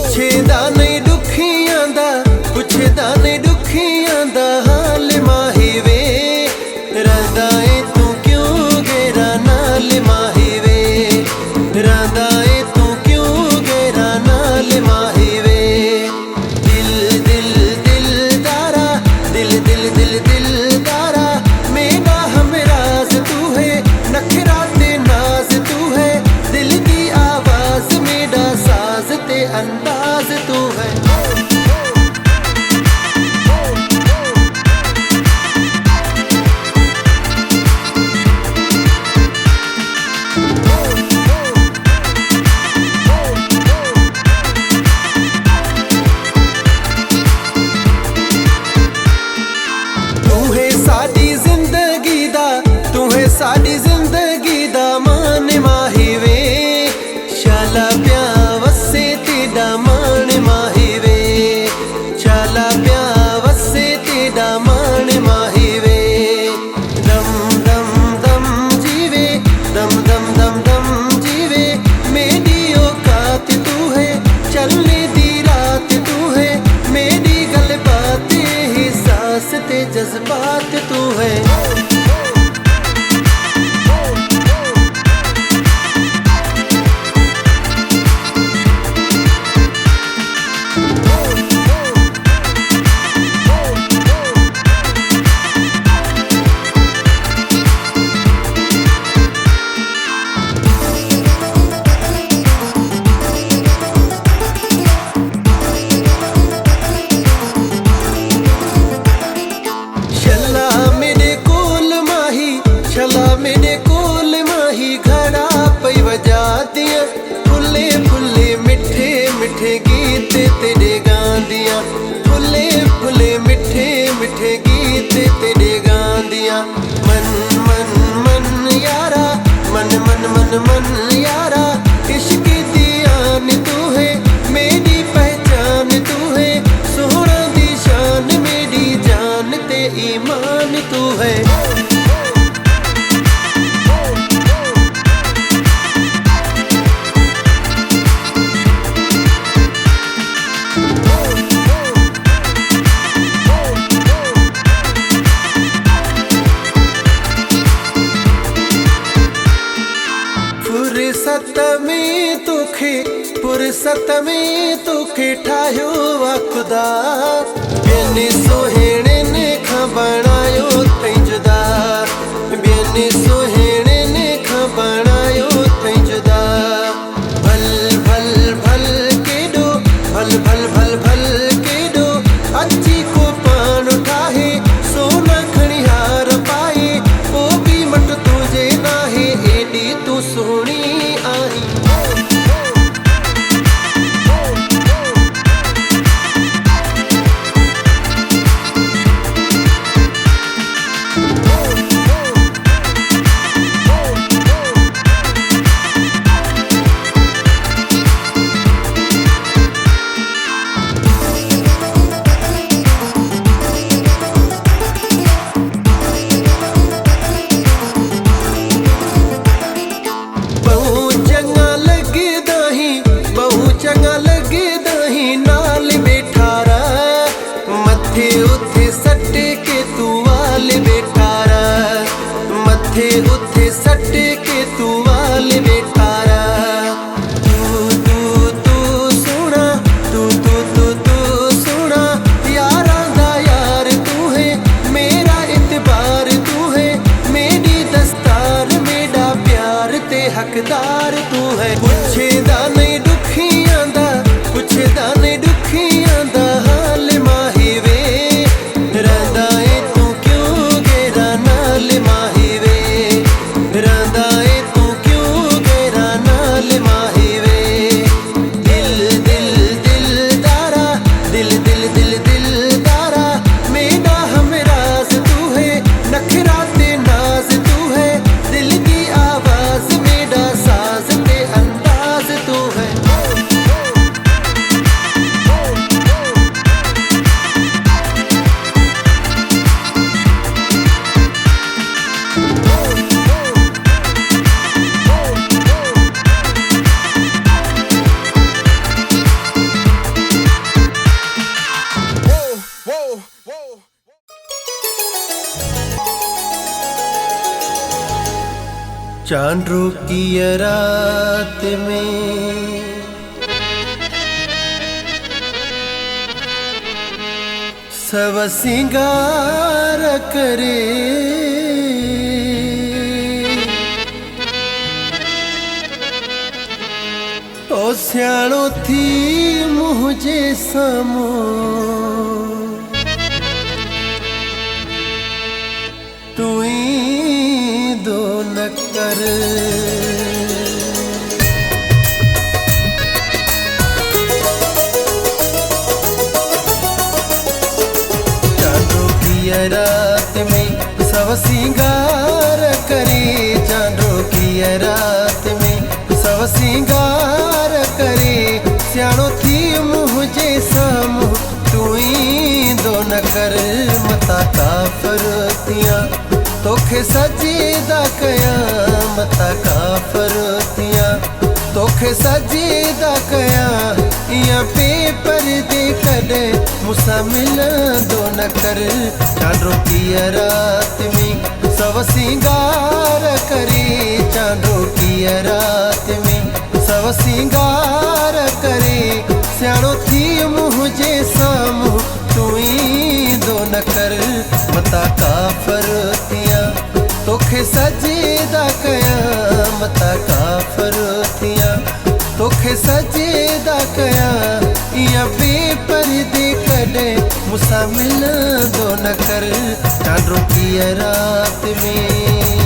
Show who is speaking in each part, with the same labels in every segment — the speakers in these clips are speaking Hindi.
Speaker 1: पुछदा नहीं दुखियां दा, पुछदा नहीं दुखियां दा हाल माही वे। रंदा ए तू क्यों गेरा नाल माही वे, रंदा ए तू क्यों गेरा नाल माही वे। दिल दिल दिल दारा, दिल दिल दिल दिल दारा, मेरा हमराज तू है, नखरा ते नाज तू है, दिल की आवाज मेरा साज ते अंदाज तू है। साडी जिंदगी दा मान माही वे, शाला प्या वसे तेरा मान माही वे, शाला प्या वसे तेरा मान माही वे। दम दम दम जीवे, दम दम दम दम जीवे, मेरी औकात तू है, चलने दी रात तू है, मेरी गल बात ही सांस ते जज्बात तू है। मेरे कोल माही घड़ा पई वजा दिया, फुले फुले मिठे मिठे गीत तेरे गांदिया, फुले फुले मिठे मिठे गीत तेरे गांदिया। मन मन मन यारा, मन मन मन मन यारा, इश्क दी आन तू है, मेरी पहचान तू है, सोहना दी शान मेरी जान ते ईमान तू है। फुर्सत में तोखे ठाहियो आ खुदा, ॿियनि सुहिणे ने खां बणायो अथई जुदा, ॿियनि सुहिणे ने खां बणायो अथई जुदा। भल भल भल केॾो, भल भल भल भल केॾो, अची को पाण ठाहे, सोना खणी हार पाए, पोइ बि मट तुंहिंजे नाहे, एॾी तूं सुहिणी आहीं। चंगा लगदा ही नाल बैठा रहा, मथे उथे सट के तू वाल बैठा रहा, मथे उथे सट के तू वाल बैठा रहा। तू तू तू सोना, तू तू तू तू सोना, यारा दा यार तू है, मेरा इतबार तू है, मेरी दस्तार मेरा प्यार ते हकदार तू है। पुछदा नहीं दुखियां दा, पुछदा नहीं दुखियां चांद की रात में सब सिंगार करे, ओ सियाणो थी मुझे सामो तू ही दो न कर। चांदों की रात में सब सिंगार करे, चांदों की रात में सब सिंगार करे, सियाणो थी मुझे सामो तू ही दो न कर। मता काफरतियां तोखे सजीदा कया, मता काफरतियां तोखे सजीदा कया, इया पेपर दे कदे मुसा मिल दो न कर। चांदों की रात में सब सिंगार करे, चांदों की रात में सब सिंगार करे, सियाणो थी मुझे सामो तू ही दो न कर। मता काफरतियां तोखे सजीदा कया, मता काफरतियां तोखे सजीदा कया, इया बेपर्दे कदे मुसा मिल दो न कर। चांदों की रात में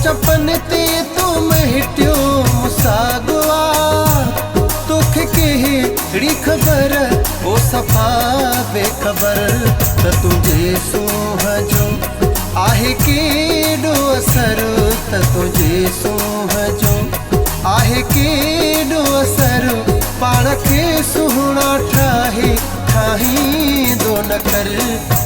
Speaker 1: चपन ते तो महटियो मुसागुआ, तोखे केड़ी खबर ओ सफा बेखबर, त तुझे सूह जो आहे केड़ो असर, त तुझे सूह जो आहे केड़ो असर, पाण खे सुहिणा ठाहे ठाही दो न कर।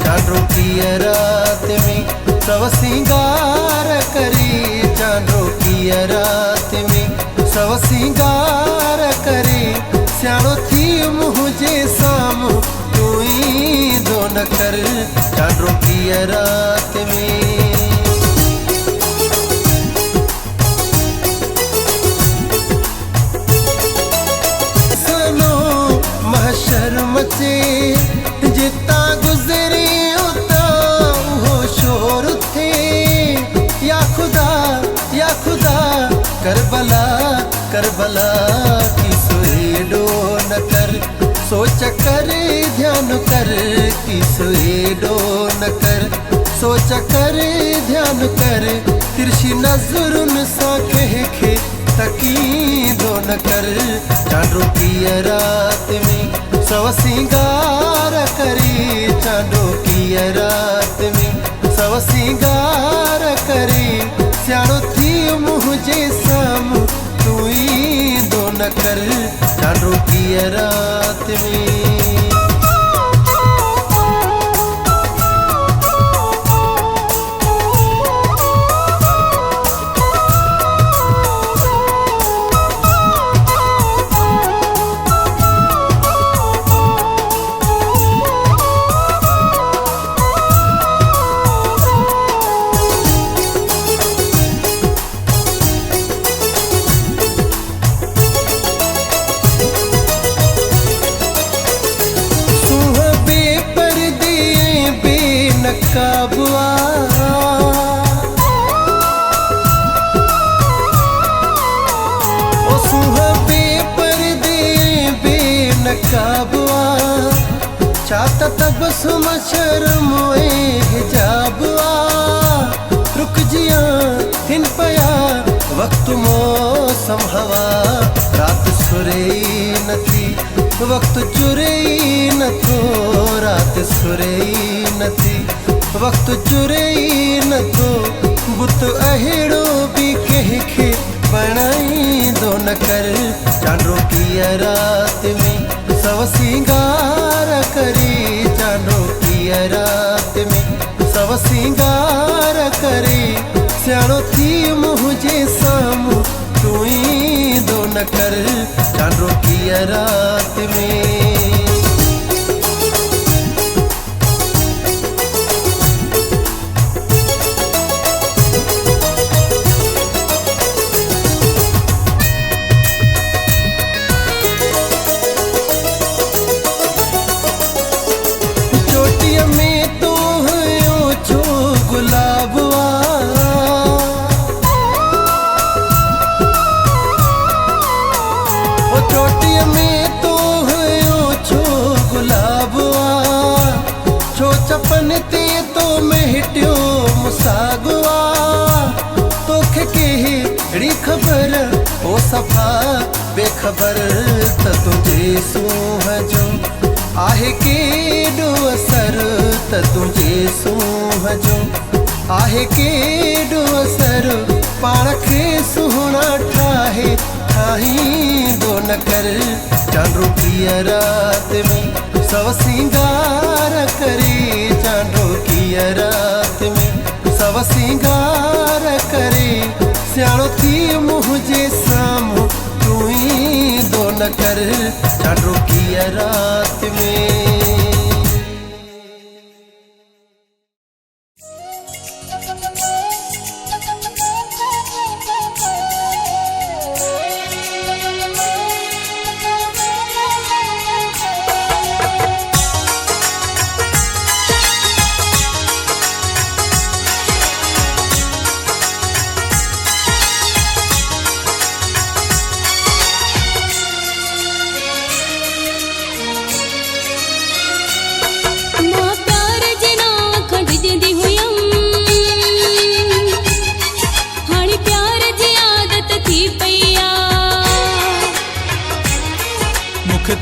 Speaker 1: चांदों की रात में सब सिंगार करे, चांदों की रात में सब सिंगार करे, सियाणो थी मुझे सामो तू ही दो न कर। चांदों की रात में सनो महशर मचे, जिता गुजरी करबला करबला की सोएडो न कर, सोच कर ध्यान कर की सोएडो न कर, सोच कर ध्यान कर, तिरछी नजरुन सा खे तकी दो न कर। चांदों की रात में सब सिंगार करे, चांदों की रात में सब सिंगार करे, सियाणो थी मुझे सामो तू ही दो न कर। चांदों की रात में काबुआ, ओ सुहा बेपर्दे बेनकाबुआ, चाहता तबसुम शर्मोए हिजाबुआ, रुक जिया हिन पया वक्त मौसम हवा रात सुरई नथी वक्त चुरई नथो रात सुरई नथी वक्त चुरई नथो बुत अहिड़ो भी कंहिंखे बणाईंदो न कर चांडो कीअं रात में सव सिंगार करी चांडो कीअं रात में सव सिंगार करे सियाणो थी मुझे साम्हूं तू ईंदो न कर चांडो कीअं रात में चपनते तो महटियो मुसागुआ तोखे कहिड़ी ख़बर ओ सफ़ा बेखबर त तुझे सूंह जो आहे केॾो असर त तुझे सूंह जो आहे केॾो असर पाण खे सुहिणा ठाहे ठाहींदो न कर चांडो कीअं रात में सव सिंगार करे चांडो कीअं रात में सव सिंगार करे सियाणो थी मुझे साम्हूं तू ईंदो न कर चांडो कीअं रात में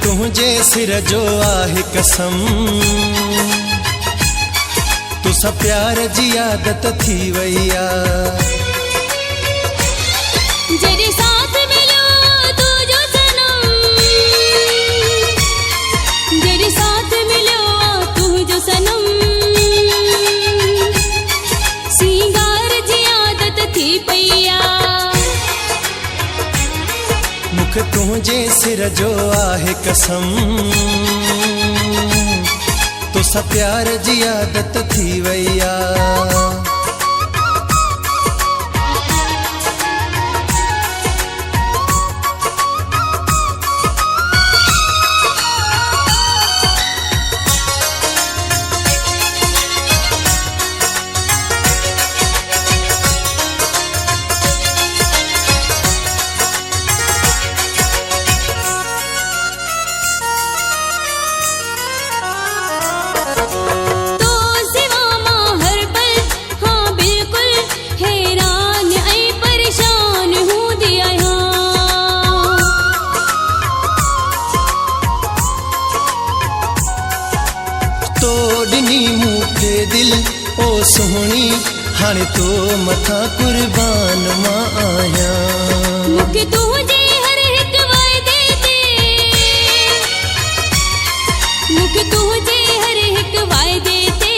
Speaker 1: तुझे सिर जो आहे कसम तुसां प्यार जी आदत थी वई आ
Speaker 2: जॾहिं साथ मिलियो तुंहिंजो सनम जॾहिं साथ मिलियो तुंहिंजो सनम सिंगार जी आदत थी पई आ
Speaker 1: तुझे सिर जो आहे कसम तुसां प्यार जी आदत थी वई आ सोहनी हाणे तो मथा कुर्बान मां आया
Speaker 2: मूंखे तुंहिंजे हर हिक वाइदे ते मूंखे तुंहिंजे हर हिक वाइदे ते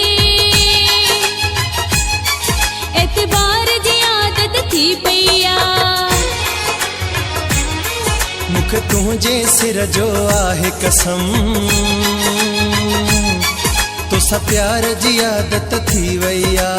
Speaker 2: एतबार जी आदत थी पई आ
Speaker 1: मूंखे तुंहिंजे सिर जो आहे कसम तुसां प्यार जी आदत थी वई आ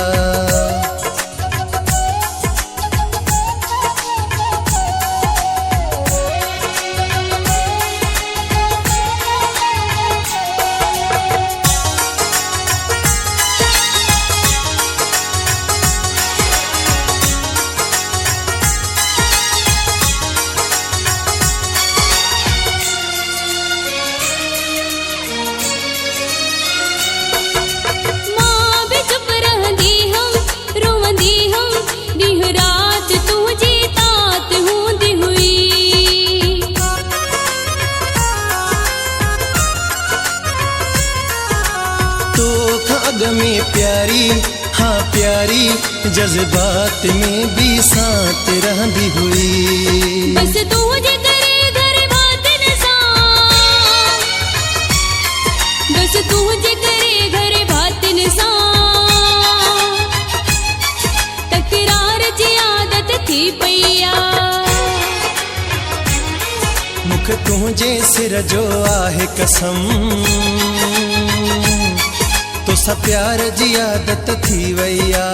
Speaker 2: मां भी चुप रहंदी हम रो
Speaker 1: बाग में प्यारी, हाँ प्यारी जज्बात में भी साथ रहंदी हुई।
Speaker 2: बस तू जे करे घर बात निसान, बस तू जे करे घर बात निसान, तकरार जी आदत थी पैया।
Speaker 1: मुख तुझे सिर जो आहे कसम, तो सा प्यार जी आदत थी वैया।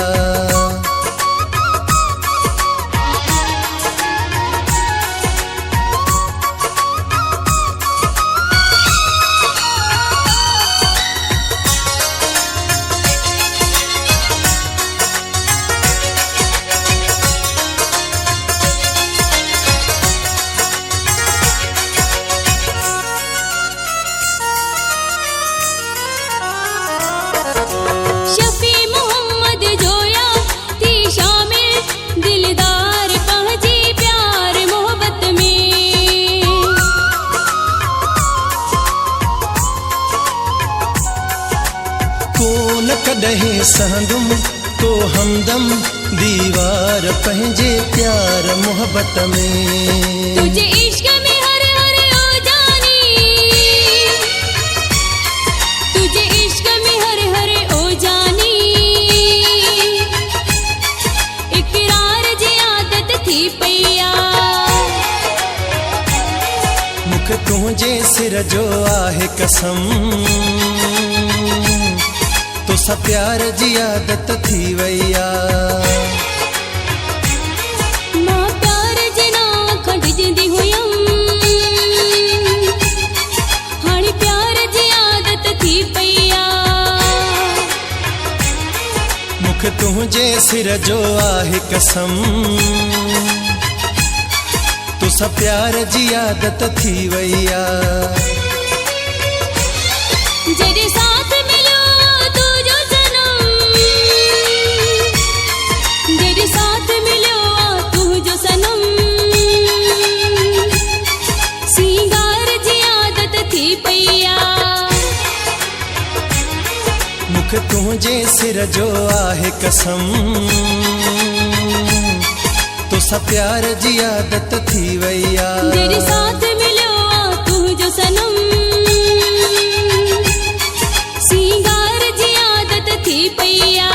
Speaker 2: शफी मोहम्मद जोया थी शामिल, दिलदार पहुंची प्यार मोहब्बत में।
Speaker 1: कोन कॾहिं सहंदुम तो हमदम, दीवार पंहिंजे प्यार मोहब्बत में।
Speaker 2: तुझे इश्क में हर हर ओ जानी, तुझे इश्क में हर हर ओ जानी, इकरार जी आदत थी पैया।
Speaker 1: मुख तुझे सिर जो आहे कसम, तो सा प्यार जी आदत थी वैया।
Speaker 2: मां प्यार जे ना खंडजंदी हुयम, हाणे प्यार जी आदत थी पैया।
Speaker 1: मुख तुझे सिर जो आहे कसम, तो सा प्यार जी आदत थी वैया।
Speaker 2: जॾहिं साथ मिलियो तुझो सनम, जॾहिं साथ मिलियो तुझो सनम, सिंगार जी आदत थी पैया।
Speaker 1: मुख तुझे सिर जो आहे कसम, तो सा प्यार जी आदत थी वैया।
Speaker 2: जॾहिं साथ मिलियो तुझो सनम, सिंगार जी आदत थी पैया।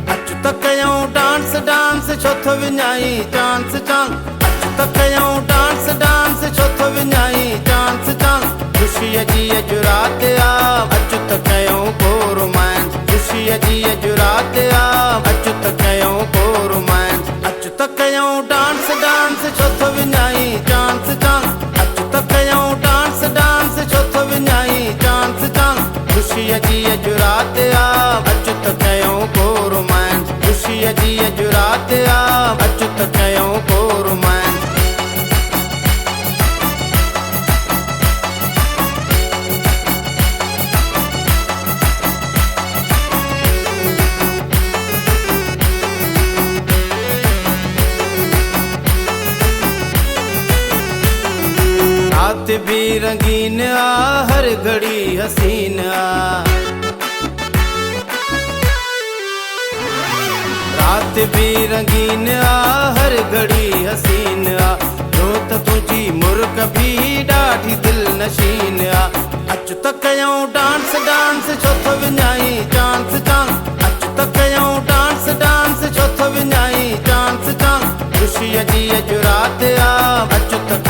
Speaker 3: अच त कयूं डांस डांस छो थो विञाई चांस चांस, अच त कयूं डांस डांस छो थो विञाई चांस चांस। ख़ुशीअ जी अॼु राति आ, अच त कयूं को रोमांस। ख़ुशीअ जी अॼु राति आ, अच त कयूं को रोमांस। अच त कयूं डांस डांस छो थो विञाई चांस चांस, अच त कयूं डांस डांस छो थो विञाई चांस चांस। ख़ुशीअ जी अॼु राति आ, अच त कयूं को रोमांस। ख़ुशीअ जी अॼु राति आ, अच त कयूं को रोमांस। रात भी रंगीन आ, हर घड़ी हसीन आ। रात भी रंगीन आ, हर घड़ी हसीन आ। जो त तुझी मुर्क भी ॾाढी दिल नशीन आ। अच त कयूं डांस डांस छो थो विञाई चांस चांस, अच त कयूं डांस डांस छो थो विञाई चांस चांस। ख़ुशीअ जी अॼु राति आ, अच त